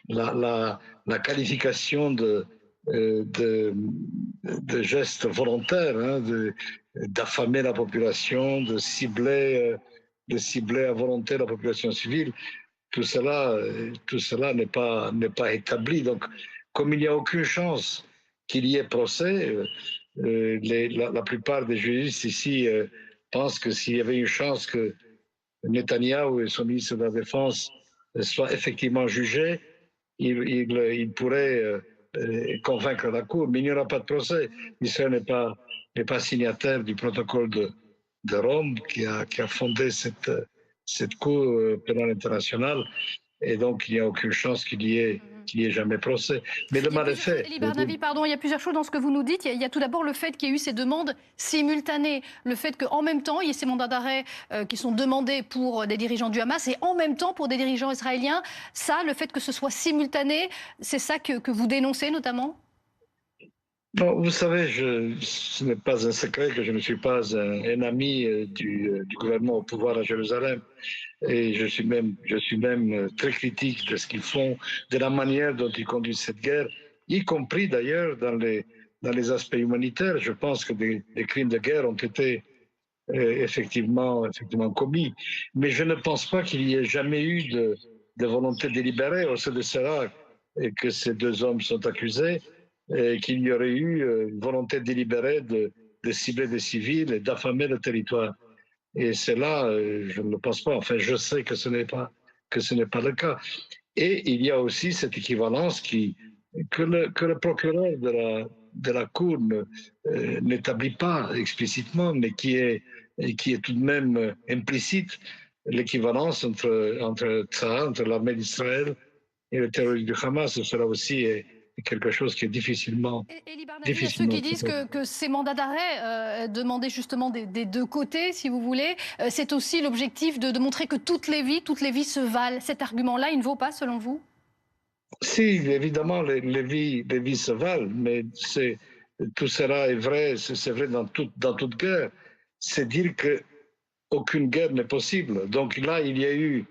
la qualification euh, de, de gestes volontaires, hein, d'affamer la population, de cibler à volonté la population civile. Tout cela n'est pas établi. Donc, comme il n'y a aucune chance qu'il y ait procès, la plupart des juristes ici pensent que s'il y avait une chance que Netanyahou et son ministre de la Défense soient effectivement jugés, il pourrait convaincre la Cour, mais il n'y aura pas de procès. Israël n'est pas signataire du protocole de Rome qui a fondé cette Cour pénale internationale, et donc il n'y a aucune chance qu'il y ait jamais procès. Mais le Il y a mal est plusieurs choses, fait. Elie Barnavi, pardon, il y a plusieurs choses dans ce que vous nous dites. Il y a tout d'abord le fait qu'il y ait eu ces demandes simultanées, le fait qu'en même temps, il y ait ces mandats d'arrêt qui sont demandés pour des dirigeants du Hamas et en même temps pour des dirigeants israéliens. Ça, le fait que ce soit simultané, c'est ça que vous dénoncez notamment? Bon, vous savez, ce n'est pas un secret que je ne suis pas un ami du gouvernement au pouvoir à Jérusalem. Et je suis même très critique de ce qu'ils font, de la manière dont ils conduisent cette guerre, y compris d'ailleurs dans les aspects humanitaires. Je pense que des crimes de guerre ont été effectivement commis. Mais je ne pense pas qu'il y ait jamais eu de volonté délibérée au sein de cela et que ces deux hommes sont accusés, et qu'il y aurait eu une volonté délibérée de cibler des civils et d'affamer le territoire. Et c'est là, je ne le pense pas. Enfin, je sais que ce n'est pas le cas. Et il y a aussi cette équivalence que le procureur de la Cour n'établit pas explicitement, mais qui est tout de même implicite, l'équivalence entre l'armée d'Israël et le terrorisme du Hamas. Cela aussi est quelque chose qui est Elie Barnavi, il y a ceux difficilement qui disent traitable. que ces mandats d'arrêt, demandés justement des deux côtés, si vous voulez, c'est aussi l'objectif de montrer que toutes les vies se valent. Cet argument-là, il ne vaut pas, selon vous? Si, évidemment, les vies se valent, mais tout cela est vrai, c'est vrai dans toute guerre. C'est dire que aucune guerre n'est possible. Donc là, il y a eu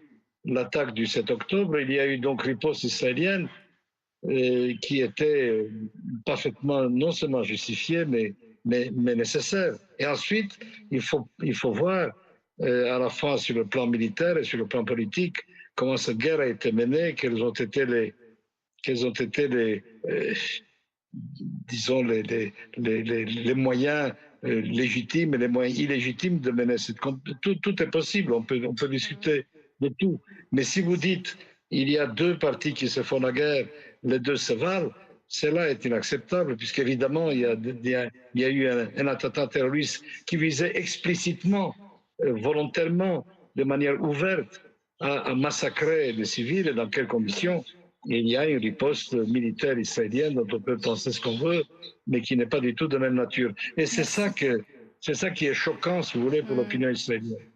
l'attaque du 7 octobre, il y a eu donc riposte israélienne qui était parfaitement non seulement justifiée, mais nécessaire. Et ensuite, il faut voir à la fois sur le plan militaire et sur le plan politique comment cette guerre a été menée, quels ont été disons, les moyens légitimes et les moyens illégitimes de mener cette tout est possible, on peut discuter de tout. Mais si vous dites il y a deux parties qui se font la guerre, les deux se valent, cela est inacceptable, puisqu'évidemment, il y a eu un attentat terroriste qui visait explicitement, volontairement, de manière ouverte, à massacrer les civils, et dans quelles conditions? Il y a une riposte militaire israélienne dont on peut penser ce qu'on veut, mais qui n'est pas du tout de même nature. Et Merci. c'est ça qui est choquant, si vous voulez, pour l'opinion israélienne.